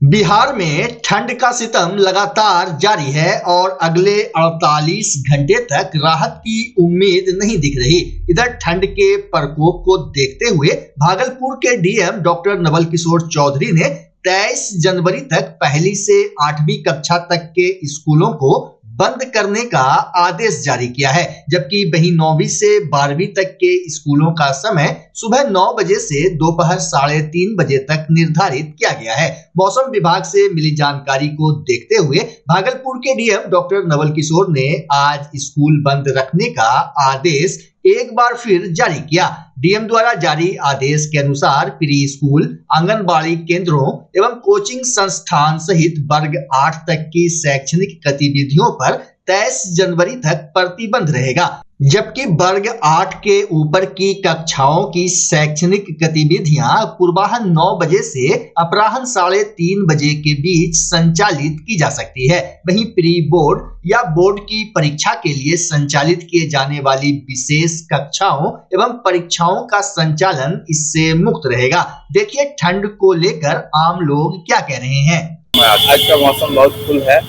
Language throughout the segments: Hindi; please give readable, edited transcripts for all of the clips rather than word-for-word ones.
बिहार में ठंड का सितम लगातार जारी है और अगले 48 घंटे तक राहत की उम्मीद नहीं दिख रही। इधर ठंड के प्रकोप को देखते हुए भागलपुर के डीएम डॉक्टर नवल किशोर चौधरी ने 23 जनवरी तक पहली से 8वीं कक्षा तक के स्कूलों को बंद करने का आदेश जारी किया है, जबकि वहीं 9वीं से 12वीं तक के स्कूलों का समय सुबह 9 बजे से दोपहर 3:30 बजे तक निर्धारित किया गया है। मौसम विभाग से मिली जानकारी को देखते हुए भागलपुर के डीएम डॉक्टर नवल किशोर ने आज स्कूल बंद रखने का आदेश एक बार फिर जारी किया। डीएम द्वारा जारी आदेश के अनुसार प्री स्कूल, आंगनबाड़ी केंद्रों एवं कोचिंग संस्थान सहित वर्ग 8 तक की शैक्षणिक गतिविधियों पर 23 जनवरी तक प्रतिबंध रहेगा, जबकि वर्ग 8 के ऊपर की कक्षाओं की शैक्षणिक गतिविधियां पूर्वाह्न 9 बजे से अपराह्न 3:30 बजे के बीच संचालित की जा सकती है। वहीं प्री बोर्ड या बोर्ड की परीक्षा के लिए संचालित किए जाने वाली विशेष कक्षाओं एवं परीक्षाओं का संचालन इससे मुक्त रहेगा। देखिए ठंड को लेकर आम लोग क्या कह रहे हैं। आज का मौसम बहुत कूल है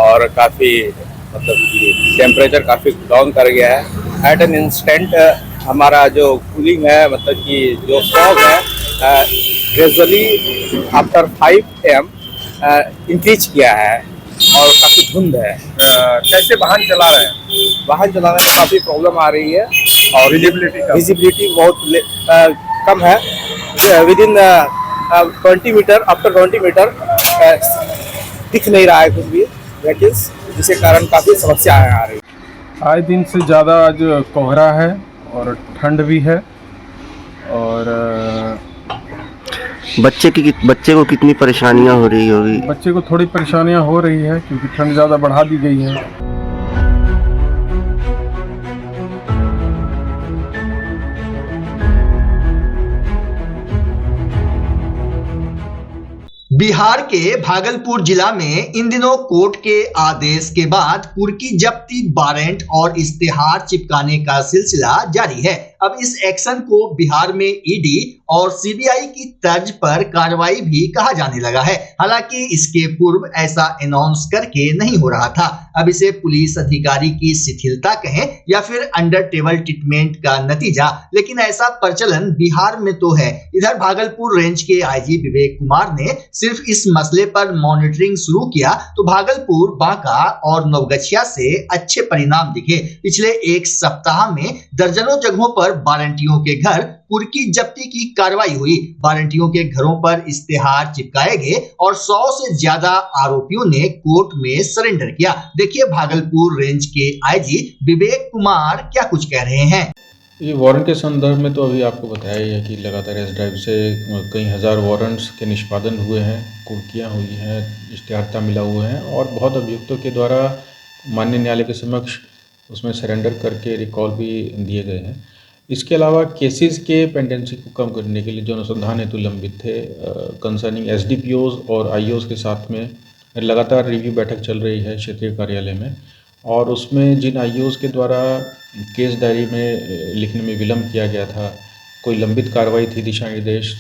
और काफी टेम्परेचर काफी डाउन कर गया है। एट एन इंस्टेंट हमारा जो कूलिंग है, मतलब कि जो फॉग है ग्रेजुअली आफ्टर 5 AM इंक्रीज किया है और काफी धुंध है। कैसे वाहन चला रहे हैं? वाहन चलाने में काफी प्रॉब्लम आ रही है और विजिबिलिटी बहुत कम है। Within 20 metre, after 20 metre दिख नहीं रहा है कुछ भी व्हीकल्स, जिसके कारण काफी समस्याएं आ रही है। आज दिन से ज़्यादा आज कोहरा है और ठंड भी है और बच्चे को कितनी परेशानियां हो रही होगी? बच्चे को थोड़ी परेशानियां हो रही है क्योंकि ठंड ज़्यादा बढ़ा दी गई है। बिहार के भागलपुर जिला में इन दिनों कोर्ट के आदेश के बाद कुर्की जब्ती, वारंट और इश्तेहार चिपकाने का सिलसिला जारी है। अब इस एक्शन को बिहार में ईडी और सीबीआई की तर्ज पर कार्रवाई भी कहा जाने लगा है। हालांकि इसके पूर्व ऐसा अनाउंस करके नहीं हो रहा था। अब इसे पुलिस अधिकारी की शिथिलता कहें या फिर अंडर टेबल ट्रीटमेंट का नतीजा, लेकिन ऐसा प्रचलन बिहार में तो है। इधर भागलपुर रेंज के आईजी विवेक कुमार ने सिर्फ इस मसले पर मॉनिटरिंग शुरू किया तो भागलपुर, बांका और नवगछिया से अच्छे परिणाम दिखे। पिछले एक सप्ताह में दर्जनों जगहों पर वारंटियों के घर कुर्की जब्ती की कार्रवाई हुई। वारंटियों के घरों पर इश्तेहार चिपकाए गए और 100 से ज्यादा आरोपियों ने कोर्ट में सरेंडर किया। देखिए भागलपुर रेंज के आईजी विवेक कुमार क्या कुछ कह रहे हैं। ये वारंट के संदर्भ में तो अभी आपको बताया ही है कि लगातार एस ड्राइव से कई हज़ार वारंट्स के निष्पादन हुए हैं, कुर्कियाँ हुई हैं, इश्तेहार मिला हुए हैं और बहुत अभियुक्तों के द्वारा माननीय न्यायालय के समक्ष उसमें सरेंडर करके रिकॉल भी दिए गए हैं। इसके अलावा केसेस के पेंडेंसी को कम करने के लिए जो अनुसंधान हेतु लंबित थे कंसर्निंग एसडीपीओज और आईओज के साथ में लगातार रिव्यू बैठक चल रही है क्षेत्रीय कार्यालय में, और उसमें जिन आईओज के द्वारा केस डायरी में लिखने में विलम्ब किया गया था, कोई लंबित कार्रवाई थी, दिशा निर्देश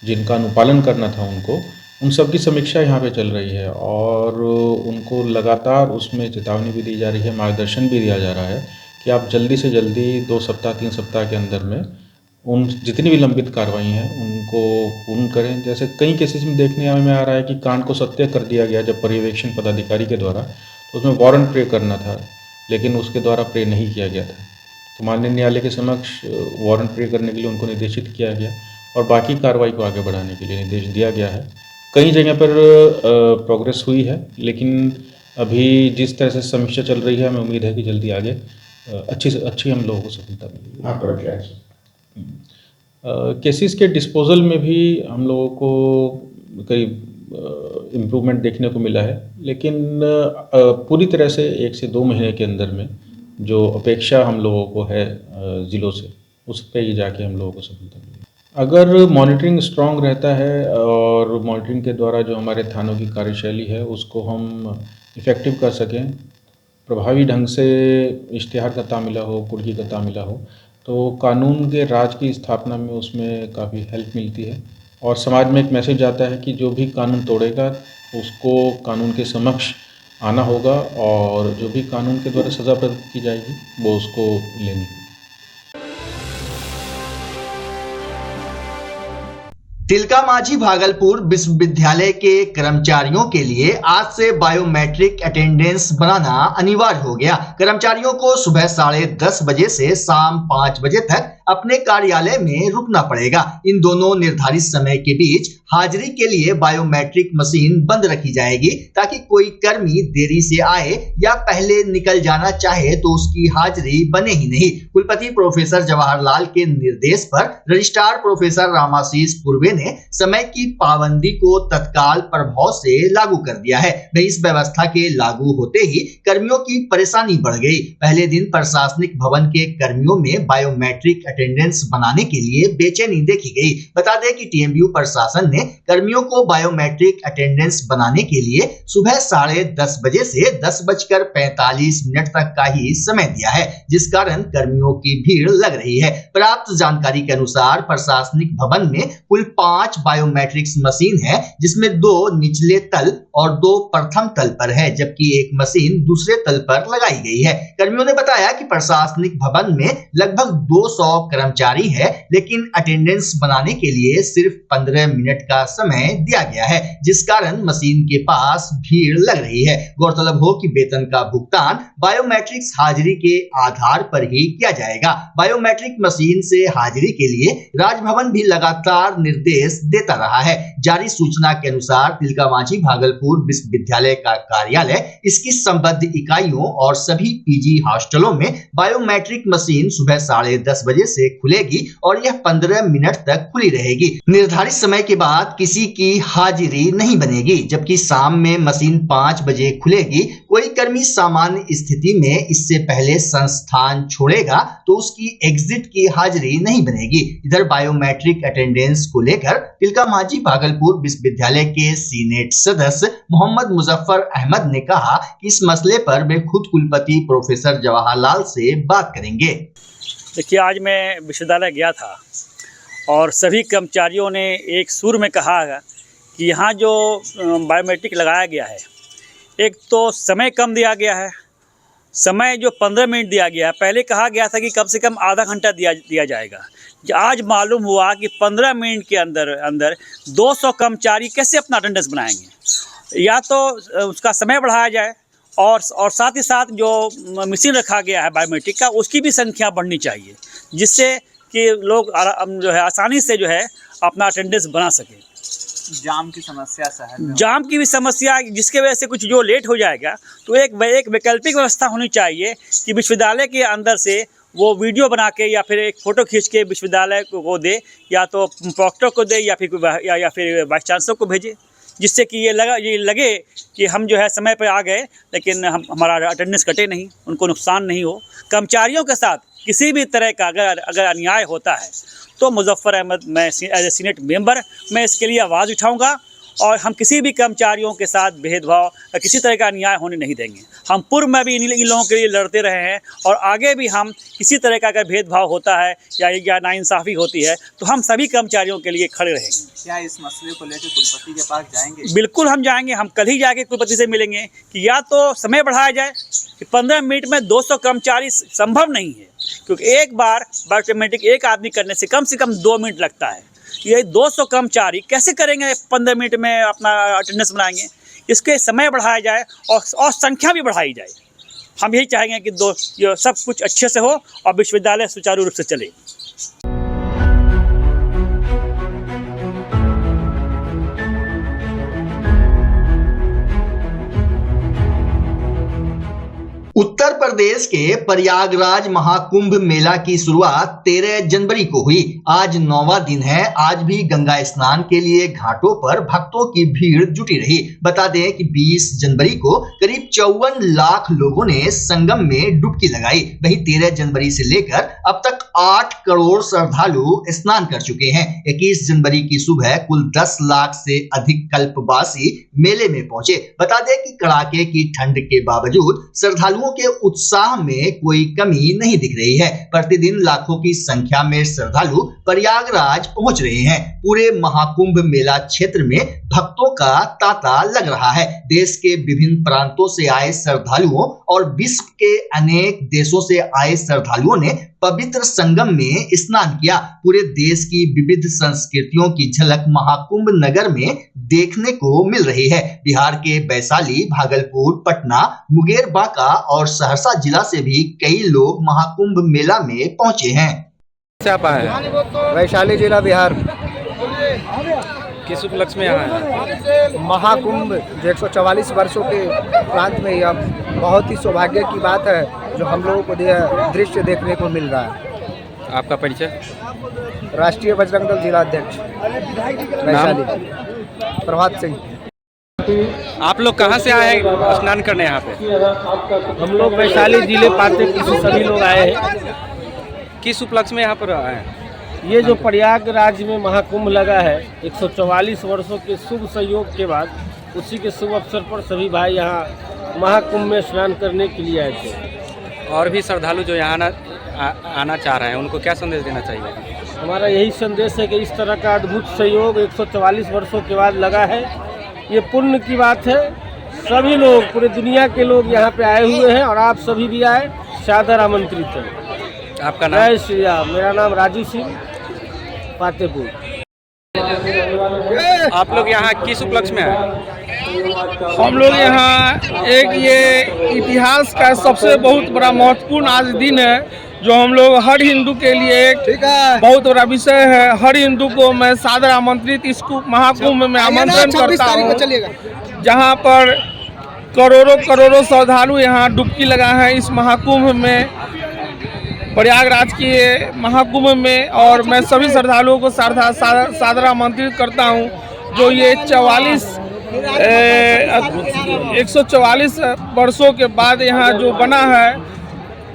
जिनका अनुपालन करना था उन सब की समीक्षा यहाँ पे चल रही है और उनको लगातार उसमें चेतावनी भी दी जा रही है, मार्गदर्शन भी दिया जा रहा है कि आप जल्दी से जल्दी 2 सप्ताह 3 सप्ताह के अंदर में उन जितनी भी लंबित कार्रवाई हैं उनको पूर्ण करें। जैसे कई केसेस में देखने में आ रहा है कि कांड को सत्य कर दिया गया जब पर्यवेक्षण पदाधिकारी के द्वारा, तो उसमें वारंट प्रे करना था लेकिन उसके द्वारा प्रे नहीं किया गया था, तो माननीय न्यायालय के समक्ष वारंट प्रे करने के लिए उनको निर्देशित किया गया और बाकी कार्रवाई को आगे बढ़ाने के लिए निर्देश दिया गया है। कई जगह पर प्रोग्रेस हुई है, लेकिन अभी जिस तरह से समीक्षा चल रही है हमें उम्मीद है कि जल्दी आगे अच्छी से अच्छी हम लोगों को सफलता मिलेगी। केसेस के डिस्पोजल में भी हम लोगों को करीब इम्प्रूवमेंट देखने को मिला है, लेकिन पूरी तरह से 1 से 2 महीने के अंदर में जो अपेक्षा हम लोगों को है ज़िलों से, उस पर ही जाके हम लोगों को सफलता मिलेगी। अगर मॉनिटरिंग स्ट्रांग रहता है और मॉनिटरिंग के द्वारा जो हमारे थानों की कार्यशैली है उसको हम इफ़ेक्टिव कर सकें, प्रभावी ढंग से इश्तिहार का तामिला हो, कुर्की का तामिला हो, तो कानून के राज की स्थापना में उसमें काफ़ी हेल्प मिलती है और समाज में एक मैसेज जाता है कि जो भी कानून तोड़ेगा उसको कानून के समक्ष आना होगा और जो भी कानून के द्वारा सज़ा प्रदत्त की जाएगी वो उसको लेनी होगी। तिलका मांझी भागलपुर विश्वविद्यालय के कर्मचारियों के लिए आज से बायोमेट्रिक अटेंडेंस बनाना अनिवार्य हो गया। कर्मचारियों को सुबह 10:30 बजे से शाम 5 बजे तक अपने कार्यालय में रुकना पड़ेगा। इन दोनों निर्धारित समय के बीच हाजिरी के लिए बायोमेट्रिक मशीन बंद रखी जाएगी ताकि कोई कर्मी देरी से आए या पहले निकल जाना चाहे तो उसकी हाजिरी बने ही नहीं। कुलपति प्रोफेसर जवाहरलाल के निर्देश पर रजिस्ट्रार प्रोफेसर रामाशीष पूर्वे ने समय की पाबंदी को तत्काल प्रभाव से लागू कर दिया है। वही इस व्यवस्था के लागू होते ही कर्मियों की परेशानी बढ़ गई। पहले दिन प्रशासनिक भवन के कर्मियों में बायोमेट्रिक अटेंडेंस बनाने के लिए बेचैनी देखी गई। बता दें कि टीएमयू प्रशासन ने कर्मियों को बायोमेट्रिक अटेंडेंस बनाने के लिए सुबह 10:30 बजे से 10:45 तक का ही समय दिया है, जिस कारण कर्मियों की भीड़ लग रही है। प्राप्त जानकारी के अनुसार प्रशासनिक भवन में कुल 5 बायोमेट्रिक्स मशीन है, जिसमें 2 निचले तल और 2 प्रथम तल पर है, जबकि एक मशीन दूसरे तल पर लगाई गई है। कर्मियों ने बताया कि प्रशासनिक भवन में लगभग 200 कर्मचारी है, लेकिन अटेंडेंस बनाने के लिए सिर्फ 15 मिनट का समय दिया गया है, जिस कारण मशीन के पास भीड़ लग रही है। गौरतलब हो कि वेतन का भुगतान बायोमेट्रिक्स हाजिरी के आधार पर ही किया जाएगा। बायोमेट्रिक मशीन से हाजिरी के लिए राजभवन भी लगातार निर्देश देता रहा है। जारी सूचना के अनुसार तिलका मांझी भागलपुर विश्वविद्यालय का कार्यालय, इसकी संबद्ध इकाइयों और सभी पीजी हॉस्टलों में बायोमेट्रिक मशीन सुबह 10:30 बजे से खुलेगी और यह 15 मिनट तक खुली रहेगी। निर्धारित समय के बाद किसी की हाजिरी नहीं बनेगी, जबकि शाम में मशीन 5 बजे खुलेगी। कोई कर्मी सामान्य स्थिति में इससे पहले संस्थान छोड़ेगा तो उसकी एग्जिट की हाजिरी नहीं बनेगी। इधर बायोमेट्रिक अटेंडेंस को लेकर तिलका मांझी भागलपुर विश्वविद्यालय के सीनेट सदस्य मोहम्मद मुजफ्फर अहमद ने कहा कि इस मसले पर वे खुद कुलपति प्रोफेसर जवाहरलाल से बात करेंगे। देखिए, आज मैं विश्वविद्यालय गया था और सभी कर्मचारियों ने एक सुर में कहा कि यहाँ जो बायोमेट्रिक लगाया गया है, एक तो समय कम दिया गया है। समय जो 15 मिनट दिया गया है, पहले कहा गया था कि कम से कम आधा घंटा दिया जाएगा। आज मालूम हुआ कि 15 मिनट के अंदर 200 कर्मचारी कैसे अपना अटेंडेंस बनाएंगे। या तो उसका समय बढ़ाया जाए और साथ ही साथ जो मशीन रखा गया है बायोमेट्रिक का, उसकी भी संख्या बढ़नी चाहिए, जिससे कि लोग जो है आसानी से जो है अपना अटेंडेंस बना सकें। जाम की समस्या शहर में, जाम की भी समस्या, जिसके वजह से कुछ जो लेट हो जाएगा, तो एक वैकल्पिक व्यवस्था होनी चाहिए कि विश्वविद्यालय के अंदर से वो वीडियो बना के या फिर एक फ़ोटो खींच के विश्वविद्यालय को दे, या तो प्रॉक्टर को दे या फिर वाइस चांसलर को भेजे, जिससे कि ये लगे कि हम जो है समय पर आ गए, लेकिन हमारा अटेंडेंस कटे नहीं, उनको नुकसान नहीं हो। कर्मचारियों के साथ किसी भी तरह का अगर अन्याय होता है तो मुजफ्फर अहमद, मैं एज ए सीनेट मेंबर, मैं इसके लिए आवाज़ उठाऊंगा और हम किसी भी कर्मचारियों के साथ भेदभाव या किसी तरह का अन्याय होने नहीं देंगे। हम पूर्व में भी इन लोगों के लिए लड़ते रहे हैं और आगे भी हम किसी तरह का अगर भेदभाव होता है या नाइंसाफ़ी होती है तो हम सभी कर्मचारियों के लिए खड़े रहेंगे। क्या इस मसले को लेकर कुलपति के पास जाएंगे? बिल्कुल हम जाएंगे, हम कल ही जाके कुलपति से मिलेंगे कि या तो समय बढ़ाया जाए कि 15 मिनट में 200 कर्मचारी संभव नहीं है, क्योंकि एक बार बायोमेट्रिक एक आदमी करने से कम 2 मिनट लगता है। ये 200 कर्मचारी कैसे करेंगे 15 मिनट में अपना अटेंडेंस बनाएंगे। इसके समय बढ़ाया जाए और संख्या भी बढ़ाई जाए। हम यही चाहेंगे कि सब कुछ अच्छे से हो और विश्वविद्यालय सुचारू रूप से चले। उत्तर प्रदेश के प्रयागराज महाकुंभ मेला की शुरुआत 13 जनवरी को हुई। आज 9वां दिन है। आज भी गंगा स्नान के लिए घाटों पर भक्तों की भीड़ जुटी रही। बता दें कि 20 जनवरी को करीब 54 लाख लोगों ने संगम में डुबकी लगाई। वहीं 13 जनवरी से लेकर अब तक 8 करोड़ श्रद्धालु स्नान कर चुके हैं। 21 जनवरी की सुबह कुल 10 लाख से अधिक कल्पवासी मेले में पहुंचे। बता दें कि कड़ाके की ठंड के बावजूद श्रद्धालुओं के उत्साह में कोई कमी नहीं दिख रही है। प्रतिदिन लाखों की संख्या में श्रद्धालु प्रयागराज पहुंच रहे हैं। पूरे महाकुंभ मेला क्षेत्र में भक्तों का तांता लग रहा है। देश के विभिन्न प्रांतों से आए श्रद्धालुओं और विश्व के अनेक देशों से आए श्रद्धालुओं ने पवित्र संगम में स्नान किया। पूरे देश की विविध संस्कृतियों की झलक महाकुंभ नगर में देखने को मिल रही है। बिहार के वैशाली, भागलपुर, पटना, मुंगेर, बांका और सहरसा जिला से भी कई लोग महाकुंभ मेला में पहुंचे हैं। आप आए वैशाली जिला बिहार, किस उपलक्ष्य में यहाँ है? महाकुंभ 144 वर्षों के प्रांत में यह बहुत ही सौभाग्य की बात है जो हम लोगों को दृश्य देखने को मिल रहा है। आपका परिचय? राष्ट्रीय बजरंग दल जिला अध्यक्ष वैशाली, प्रभात सिंह। आप लोग कहाँ से आए हैं स्नान करने यहाँ पे? हम लोग वैशाली जिले पाते से सभी लोग आए हैं। किस उपलक्ष्य में यहाँ पर आए हैं? ये जो प्रयागराज में महाकुंभ लगा है 144 वर्षों के शुभ संयोग के बाद, उसी के शुभ अवसर पर सभी भाई यहाँ महाकुंभ में स्नान करने के लिए आए थे। और भी श्रद्धालु जो यहाँ आना चाह रहे हैं उनको क्या संदेश देना चाहिए? हमारा यही संदेश है कि इस तरह का अद्भुत सहयोग 144 वर्षों के बाद लगा है, ये पुण्य की बात है। सभी लोग, पूरे दुनिया के लोग यहाँ पे आए हुए हैं और आप सभी भी आए, सादर आमंत्रित हैं। आपका नाम? जय श्री राम। मेरा नाम राजू सिंह, पातेपुर। आप लोग यहाँ किस उपलक्ष्य में आए? हम लोग यहाँ एक ये इतिहास का सबसे बहुत बड़ा महत्वपूर्ण आज दिन है जो हम लोग हर हिंदू के लिए एक बहुत बड़ा विषय है। हर हिंदू को मैं सादर आमंत्रित इस महाकुंभ में आमंत्रण करता हूँ, जहाँ पर करोड़ों श्रद्धालु यहाँ डुबकी लगाए हैं इस महाकुंभ में, प्रयागराज के महाकुंभ में। और मैं सभी श्रद्धालुओं को सादर आमंत्रित करता हूँ जो ये 144 वर्षों के बाद यहाँ जो बना है,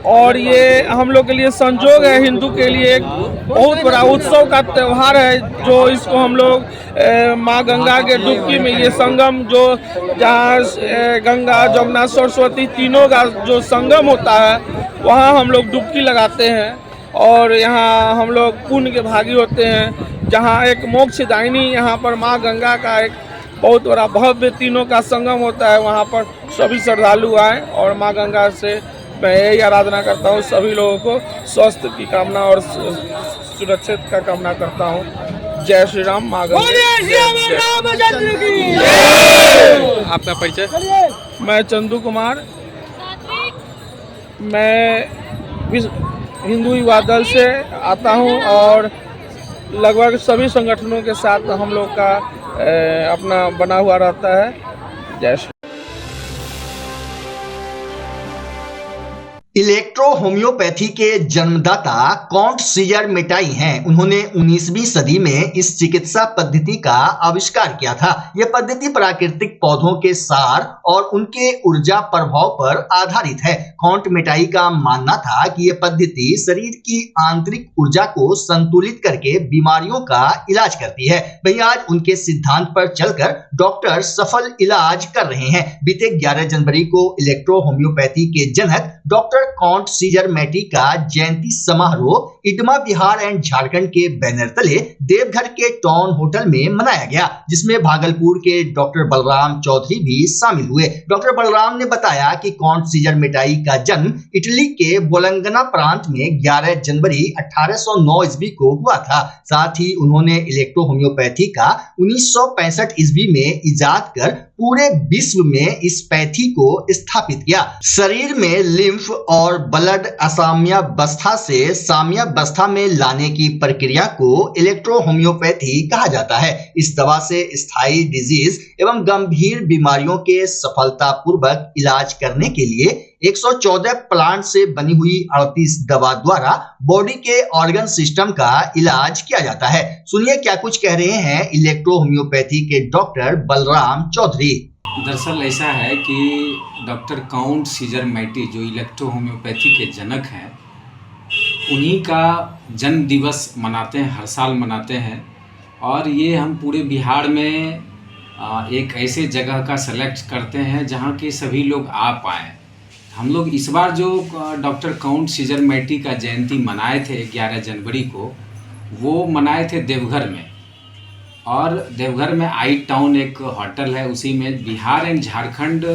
और ये हम लोग के लिए संजोग है, हिंदू के लिए एक बहुत बड़ा उत्सव का त्यौहार है जो इसको हम लोग माँ गंगा के डुबकी में, ये संगम जो जहाँ गंगा, जमुना, सरस्वती तीनों का जो संगम होता है वहाँ हम लोग डुबकी लगाते हैं और यहाँ हम लोग पुण्य के भागी होते हैं। जहाँ एक मोक्षदायिनी यहाँ पर माँ गंगा का एक बहुत बड़ा भव्य तीनों का संगम होता है, वहाँ पर सभी श्रद्धालु आए और माँ गंगा से मैं यही आराधना करता हूँ। सभी लोगों को स्वास्थ्य की कामना और सुरक्षित का कामना करता हूँ। जय श्री राम। माँ गंगा। आपका परिचय? मैं चंदू कुमार, मैं हिंदू युवा दल से आता हूँ और लगभग सभी संगठनों के साथ हम लोग का अपना बना हुआ रहता है। जय श्री। इलेक्ट्रो होम्योपैथी के जन्मदाता कॉन्ट सीजर मेटाई हैं। उन्होंने 19वीं सदी में इस चिकित्सा पद्धति का आविष्कार किया था। यह पद्धति प्राकृतिक पौधों के सार और उनके ऊर्जा प्रभाव पर आधारित है। कॉन्ट मेटाई का मानना था कि यह पद्धति शरीर की आंतरिक ऊर्जा को संतुलित करके बीमारियों का इलाज करती है। वहीं आज उनके सिद्धांत पर चलकर डॉक्टर सफल इलाज कर रहे हैं। बीते 11 जनवरी को इलेक्ट्रो होम्योपैथी के जनक डॉक्टर कॉन्ट सीजर मेटाई का जयंती समारोह इडमा बिहार एंड झारखंड के बैनर तले देवघर के टाउन होटल में मनाया गया, जिसमें भागलपुर के डॉक्टर बलराम चौधरी भी शामिल हुए। डॉक्टर बलराम ने बताया कि कॉन्ट सीजर मेटाई का जन्म इटली के बोलंगना प्रांत में 11 जनवरी 1809 ईस्वी को हुआ था। साथ ही उन्होंने इलेक्ट्रो होम्योपैथी का 1965 ईस्वी में इजाद कर पूरे विश्व में इस पैथी को स्थापित किया। शरीर में लिम्फ और ब्लड असाम्यावस्था से साम्यावस्था में लाने की प्रक्रिया को इलेक्ट्रो होम्योपैथी कहा जाता है। इस दवा से स्थायी डिजीज एवं गंभीर बीमारियों के सफलतापूर्वक इलाज करने के लिए 114 प्लांट से बनी हुई 38 दवा द्वारा बॉडी के ऑर्गन सिस्टम का इलाज किया जाता है। सुनिए क्या कुछ कह रहे हैं इलेक्ट्रो होम्योपैथी के डॉक्टर बलराम चौधरी। दरअसल ऐसा है कि डॉक्टर कॉन्ट सीजर मेटाई जो इलेक्ट्रो होम्योपैथी के जनक हैं, उन्हीं का जन्म दिवस मनाते हैं, हर साल मनाते हैं। और ये हम पूरे बिहार में एक ऐसे जगह का सेलेक्ट करते हैं जहाँ के सभी लोग आ पाएँ। हम लोग इस बार जो डॉक्टर काउंट सीजर मैटी का जयंती मनाए थे 11 जनवरी को, वो मनाए थे देवघर में। और देवघर में आई टाउन एक होटल है, उसी में बिहार एंड झारखंड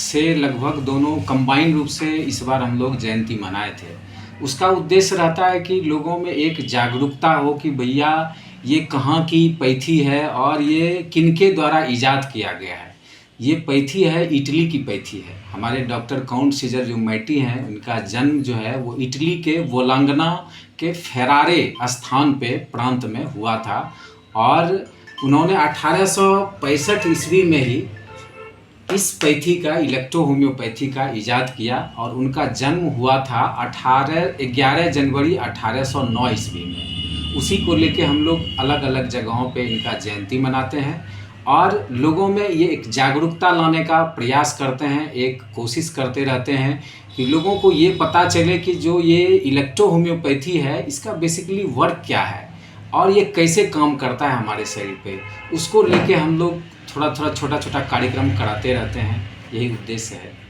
से लगभग दोनों कंबाइन रूप से इस बार हम लोग जयंती मनाए थे। उसका उद्देश्य रहता है कि लोगों में एक जागरूकता हो कि भैया ये कहाँ की पैथी है और ये किनके द्वारा ईजाद किया गया है। ये पैथी है, इटली की पैथी है। हमारे डॉक्टर काउंट सीजर जो मैटी हैं, उनका जन्म जो है वो इटली के वोलांगना के फेरारे स्थान पे प्रांत में हुआ था और उन्होंने 1865 ईस्वी में ही इस पैथी का, इलेक्ट्रो होम्योपैथी का इजाद किया और उनका जन्म हुआ था 11 जनवरी 1809 ईस्वी में। उसी को लेके हम लोग अलग अलग जगहों पे इनका जयंती मनाते हैं और लोगों में ये एक जागरूकता लाने का प्रयास करते हैं, एक कोशिश करते रहते हैं कि लोगों को ये पता चले कि जो ये इलेक्ट्रो होम्योपैथी है इसका बेसिकली वर्क क्या है और ये कैसे काम करता है हमारे शरीर पे। उसको लेके हम लोग थोड़ा छोटा छोटा कार्यक्रम कराते रहते हैं, यही उद्देश्य है।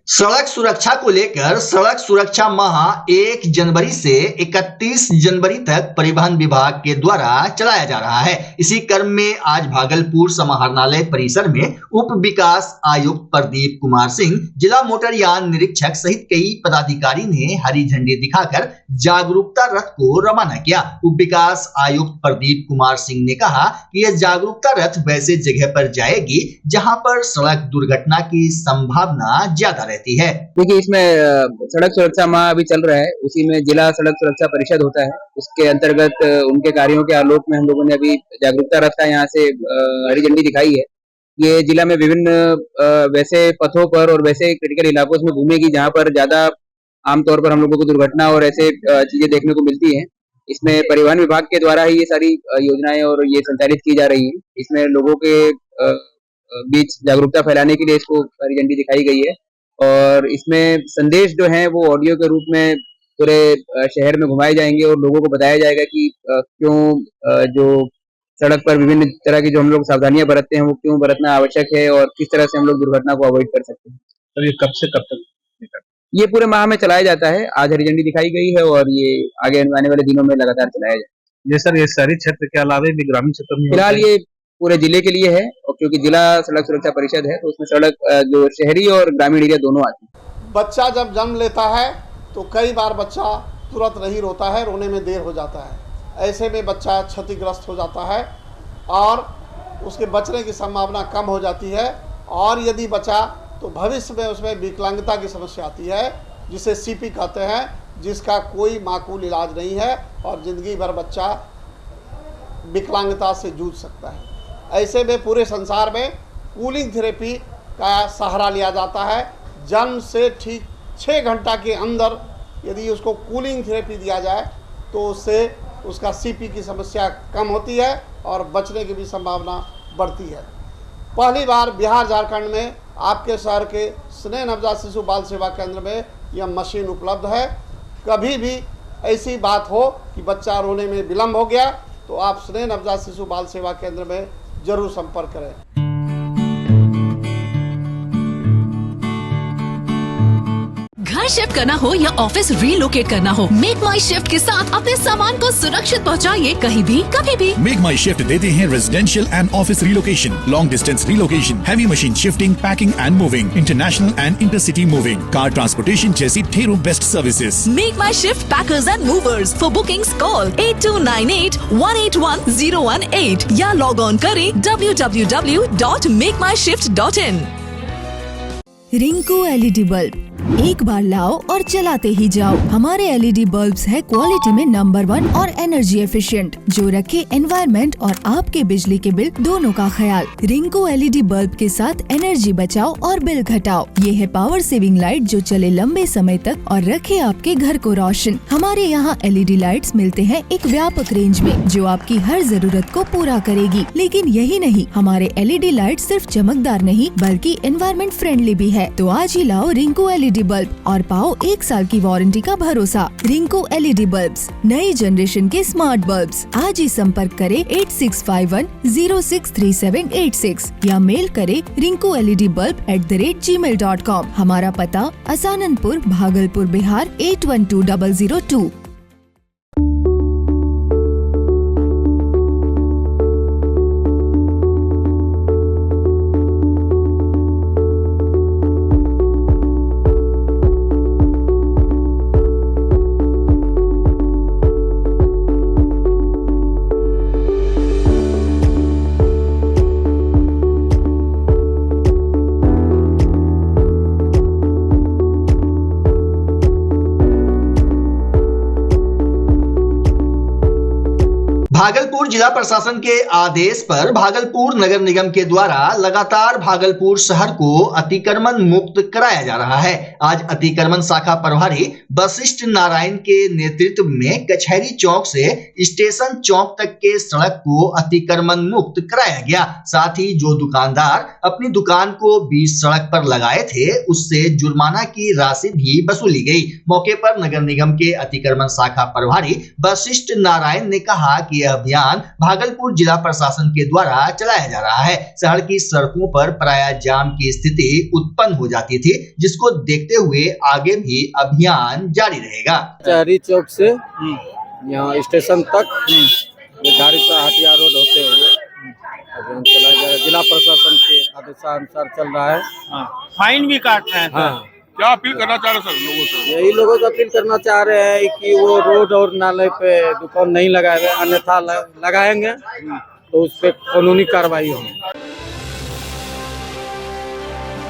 सड़क सुरक्षा को लेकर सड़क सुरक्षा माह 1 जनवरी से 31 जनवरी तक परिवहन विभाग के द्वारा चलाया जा रहा है। इसी क्रम में आज भागलपुर समाहरणालय परिसर में उप विकास आयुक्त प्रदीप कुमार सिंह, जिला मोटरयान निरीक्षक सहित कई पदाधिकारी ने हरी झंडी दिखाकर जागरूकता रथ को रवाना किया। उप विकास आयुक्त प्रदीप कुमार सिंह ने कहा कि यह जागरूकता रथ वैसे जगह पर जाएगी जहां पर सड़क दुर्घटना की संभावना ज्यादा रहती है। देखिए, इसमें सड़क सुरक्षा माह अभी चल रहा है, उसी में जिला सड़क सुरक्षा परिषद होता है। उसके अंतर्गत उनके कार्यों के आलोक में हम लोगों ने अभी जागरूकता रथ का यहाँ से हरी झंडी दिखाई है। ये जिला में विभिन्न वैसे पथों पर और वैसे क्रिटिकल इलाकों में घूमेगी जहाँ पर ज्यादा आमतौर पर हम लोगों को दुर्घटना और ऐसे चीजें देखने को मिलती हैं। इसमें परिवहन विभाग के द्वारा ही ये सारी योजनाएं और ये संचालित की जा रही है। इसमें लोगों के बीच जागरूकता फैलाने के लिए इसको हरी झंडी दिखाई गई है और इसमें संदेश जो है वो ऑडियो के रूप में पूरे शहर में घुमाए जाएंगे और लोगों को बताया जाएगा कि क्यों जो सड़क पर विभिन्न तरह की जो हम लोग सावधानियां बरतते हैं वो क्यों बरतना आवश्यक है और किस तरह से हम लोग दुर्घटना को अवॉइड कर सकते हैं। तो ये कब से कब तक? ये पूरे माह में चलाया जाता है। आज हरी झंडी दिखाई गई है और ये आगे आने वाले दिनों में लगातार चलाया जाएगा। जी सर, ये शहरी क्षेत्र के अलावा भी ग्रामीण क्षेत्र में फिलहाल ये पूरे जिले के लिए है और क्योंकि जिला सड़क सुरक्षा परिषद है तो उसमें सड़क जो शहरी और ग्रामीण एरिया दोनों आते हैं। बच्चा जब जन्म लेता है तो कई बार बच्चा तुरंत नहीं रोता है, रोने में देर हो जाता है। ऐसे में बच्चा क्षतिग्रस्त हो जाता है और उसके बचने की संभावना कम हो जाती है और यदि बचा तो भविष्य में उसमें विकलांगता की समस्या आती है जिसे सीपी कहते हैं, जिसका कोई माकूल इलाज नहीं है और ज़िंदगी भर बच्चा विकलांगता से जूझ सकता है। ऐसे में पूरे संसार में कूलिंग थेरेपी का सहारा लिया जाता है। जन्म से ठीक 6 घंटा के अंदर यदि उसको कूलिंग थेरेपी दिया जाए तो उससे उसका सीपी की समस्या कम होती है और बचने की भी संभावना बढ़ती है। पहली बार बिहार झारखंड में आपके शहर के स्नेह नवजात शिशु बाल सेवा केंद्र में यह मशीन उपलब्ध है। कभी भी ऐसी बात हो कि बच्चा रोने में विलम्ब हो गया तो आप स्नेह नवजात शिशु बाल सेवा केंद्र में जरूर संपर्क करें। घर शिफ्ट करना हो या ऑफिस रीलोकेट करना हो, मेक माई शिफ्ट के साथ अपने सामान को सुरक्षित पहुंचाइए कहीं भी कभी भी। मेक माई शिफ्ट देते हैं residential and office relocation, long distance relocation, heavy machine shifting, packing and moving, international and intercity moving, car transportation जैसी ढेरों best services. Make my shift packers and movers. For bookings call 8298-181-018 या लॉग ऑन करें www.makemyshift.in। रिंकू एलईडी बल्ब, एक बार लाओ और चलाते ही जाओ। हमारे एलईडी बल्ब्स है क्वालिटी में नंबर 1 और एनर्जी एफिशिएंट, जो रखे एनवायरनमेंट और आपके बिजली के बिल दोनों का ख्याल। रिंकू एलईडी बल्ब के साथ एनर्जी बचाओ और बिल घटाओ। ये है पावर सेविंग लाइट जो चले लंबे समय तक और रखे आपके घर को रोशन। हमारे यहाँ एलईडी लाइट्स मिलते हैं एक व्यापक रेंज में जो आपकी हर जरूरत को पूरा करेगी। लेकिन यही नहीं, हमारे एलईडी लाइट सिर्फ चमकदार नहीं बल्कि एनवायरनमेंट फ्रेंडली भी है। है तो आज ही लाओ रिंकू LED बल्ब और पाओ 1 साल की वारंटी का भरोसा। रिंकू LED बल्ब्स, नई जनरेशन के स्मार्ट बल्ब्स। आज ही संपर्क करें 8651063786 या मेल करें rinkooledbulb@gmail.com। हमारा पता असाननपुर, भागलपुर, बिहार 812002। भागलपुर जिला प्रशासन के आदेश पर भागलपुर नगर निगम के द्वारा लगातार भागलपुर शहर को अतिक्रमण मुक्त कराया जा रहा है। आज अतिक्रमण शाखा प्रभारी वशिष्ठ नारायण के नेतृत्व में कचहरी चौक से स्टेशन चौक तक के सड़क को अतिक्रमण मुक्त कराया गया। साथ ही जो दुकानदार अपनी दुकान को बीच सड़क पर लगाए थे उससे जुर्माना की राशि भी वसूली गई। मौके पर नगर निगम के अतिक्रमण शाखा प्रभारी वशिष्ठ नारायण ने कहा कि यह अभियान भागलपुर जिला प्रशासन के द्वारा चलाया जा रहा है। शहर की सड़कों पर प्रायः जाम की स्थिति उत्पन्न हो जाती थी, जिसको देखते हुए आगे भी अभियान जारी रहेगा। कचहरी चौक से यहाँ स्टेशन तक गाड़ीसा हटिया रोड होते हुए अभियान चलाया जा रहा है। जिला प्रशासन के आदेशानुसार चल रहा है। फाइन भी काट रहे हैं। हाँ। क्या अपील करना चाह रहे सर लोगों से? यही लोगों को अपील करना चाह रहे हैं कि वो रोड और नाले पे दुकान नहीं लगाए, अन्यथा लगाएंगे तो उस पर कानूनी कार्रवाई होगी।